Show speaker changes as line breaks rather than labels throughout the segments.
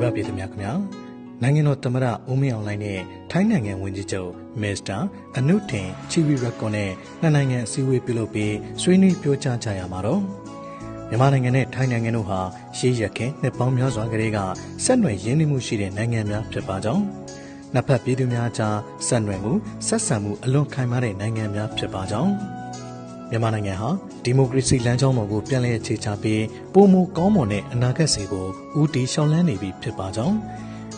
ဘပြည်သူများခင်ဗျာနိုင်ငံတော်သမ္မတဦးမင်းအောင်လှိုင်နဲ့ထိုင်းနိုင်ငံဝန်ကြီးချုပ်မစ္စတာအနုထင်ချီဝီရက်ကွန်နဲ့နှစ်နိုင်ငံအစည်းအဝေးပြုလုပ်ပြီးဆွေးနွေးပြောကြားကြရမှာတော့မြန်မာနိုင်ငံနဲ့ထိုင်းနိုင်ငံတို့ဟာရှေးရက်ခင်နှစ်ပေါင်းများစွာကတည်းကဆက်နွယ်ရင်းနှီးမှုရှိတဲ့နိုင်ငံများဖြစ်ပါကြောင်းနှစ်ဖက်ပြည်သူများကြားဆက်နွယ်မှုဆက်ဆံမှုအလွန်ခိုင်မာတဲ့နိုင်ငံများဖြစ်ပါကြောင်းမြန်မာနိုင်ငံဟာဒီမိုကရေစီလမ်းကြောင်းပေါ်ကိုပြန်လည်အခြေချပြီးပိုမိုကောင်းမွန်တဲ့အနာဂတ်စီကိုဦးတည်ရှောင်လန်းနေပြီဖြစ်ပါကြောင်း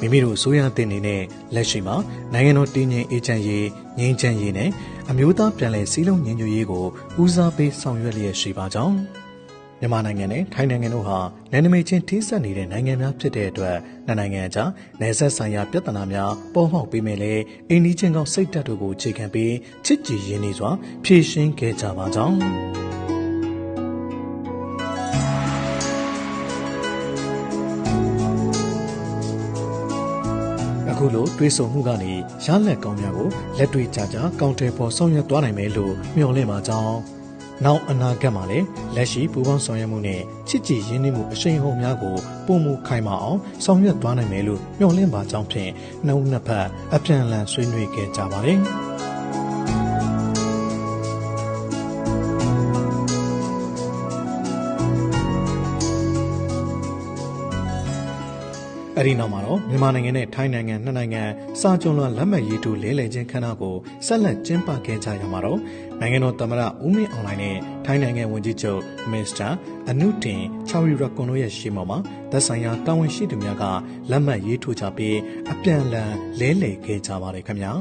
မိမိတို့အစိုးရတင်နေတဲ့လက်ရှိမှာနိုင်ငံတော်တည်ငြိမ်အေးချမ်းရေးငြိမ်းချမ်းရေးနဲ့အမျိုးသားပြန်လည်စည်းလုံးညီညွတ်ရေးကိုဦးစားပေးဆောင်ရွက်လျက်ရှိပါကြောင်းမြန်မာနိုင်ငံနဲ့ထိုင်းနိုင်ငံတို့ဟာနယ်နိမိတ်ချင်းထိစပ်နေတဲ့နိုင်ငံများဖြစ်တဲ့အတွက်နှစ်နိုင်ငံကြားနယ်စပ်ဆိုင်ရာပြဿနာများပေါ်ပေါက်ပြီးမဲ့လည်းအိန္ဒိချင်းကောင်စိတ်ဓာတ်တို့ကိုအခြေခံပြီးချစ်ကြည်ရင်းနှီးစွာဖြည့်ရှင်းခဲ့ကြပါကြောင်းအခုလိုတွေးဆမှုကနေရလက်ကောင်းများကိုလက်တွေ့ကြကြကောင်တယ်ပေါ်ဆောင်ရွက်သွားနိုင်မယ်လို့မျှော်လင့်ပါကြောင်းနောက်အနာဂတ်မှာလည်းလက်ရှိပူးပေါင်းဆောင်ရွက်မှုနဲ့ချစ်ကြည်ရင်းနှီးမှုအရှိန်အဟုန်များကိုပုံမူခိုင်မာအောင်ဆောင်ရွက်သွားနိုင်မယ်လို့မျှော်လင့်ပါကြောင်းဖြင့်နှုတ်နှစ်ဖက်အပြန်အလှန်ဆွေးနွေးခဲ့ကြပါတယ်အဲ့ဒီနောက်မှာတော့မြန်မာနိုင်ငံနဲ့ထိုင်းနိုင်ငံနှစ်နိုင်ငံစာချုပ်လွှာလက်မှတ်ရေးထိုးလဲလှယ်ခြင်းခမ်းနားကိုဆက်လက်ကျင်းပခဲ့ကြရမှာတော့နိုင်ငံတော်သမ္မတဦးမင်းအောင်လှိုင်နဲ့ထိုင်းနိုင်ငံဝန်ကြီးချုပ်မစ္စတာအနုတင်ချာဝီရက်ကွန်တို့ရဲ့ရှေ့မှောက်မှာသက်ဆိုင်ရာတာဝန်ရှိသူများကလက်မှတ်ရေးထိုးကြပြီးအပြန်အလှန်လဲလှယ်ခဲ့ကြပါတယ်ခင်ဗျာ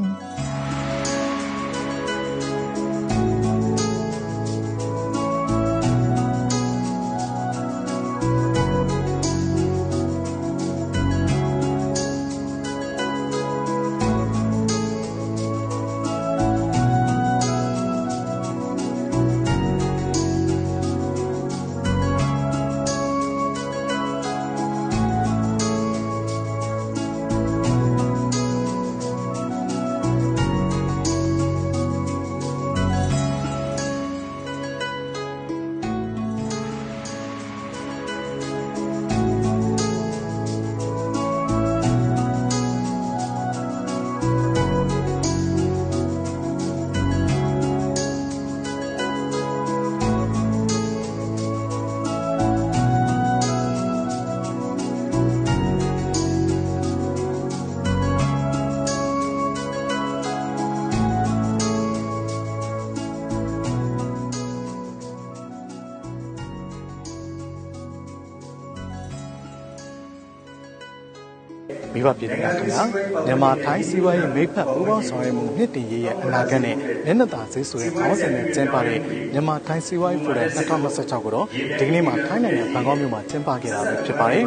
မိဘပြည်သူများခင်ဗျာမြန်မာထိုင်းစီးပွားရေးမိဖက်ပူးပေါင်းဆောင်ရွက်မှုနှစ်တည်ရေးရဲ့အနာဂတ်နဲ့လက်နက်သာဈေးဆိုတဲ့ခေါင်းစဉ်နဲ့ကျင်းပတဲ့မြန်မာထိုင်းစီးပွားရေးဖိုရမ်2026ကိုတော့ဒီကနေ့မှာထိုင်းနိုင်ငံဘန်ကောက်မြို့မှာကျင်းပခဲ့တာပဲဖြစ်ပါတယ်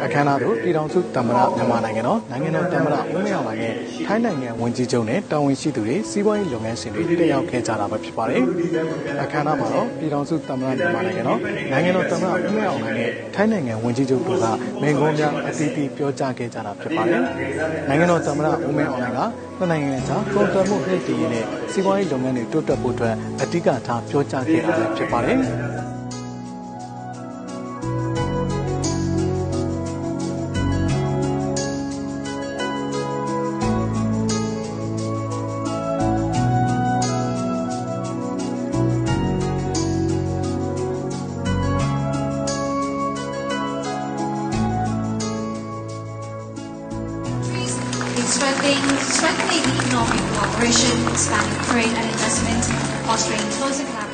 အခမ်းအနားသို့ပြည်ထောင်စုသမ္မတမြန်မာနိုင်ငံတော်သမ္မတဦးမင်းအောင်လှိုင်နဲ့ထိုင်းနိုင်ငံဝန်ကြီးချုပ်နဲ့တာဝန်ရှိသူတွေစီးပွားရေးလုပ်ငန်းရှင်တွေတက်ရောက်ခဲ့ကြတာပဲဖြစ်ပါတယ်အခမ်းအနားမှာတော့ပြည်ထောင်စုသမ္မတမြန်မာနိုင်ငံတော်သမ္မတဦးမင်းအောင်လှိုင်နဲ့ထိုင်းနိုင်ငံဝန်ကြီးချုပ်တို့ကမိန့်ခွန်းများအသီးသီးပြောကြားခဲ့ကြတာဖြစ်ပါတယ်နိုင်ငံတော်သမ္မတဦးမင်းအောင်လှိုင်ကနှစ်နိုင်ငံကြားကုန်သွယ်မှုနှိမ့်တည်ရေးနဲ့စီးပွားရေးလုပ်ငန်းတွေတိုးတက်ဖို့အတွက်အဓိကထားပြောကြားခဲ့တာဖြစ်ပါတယ်
Strengthening economic cooperation, expanding trade and investment, fostering closer collaboration.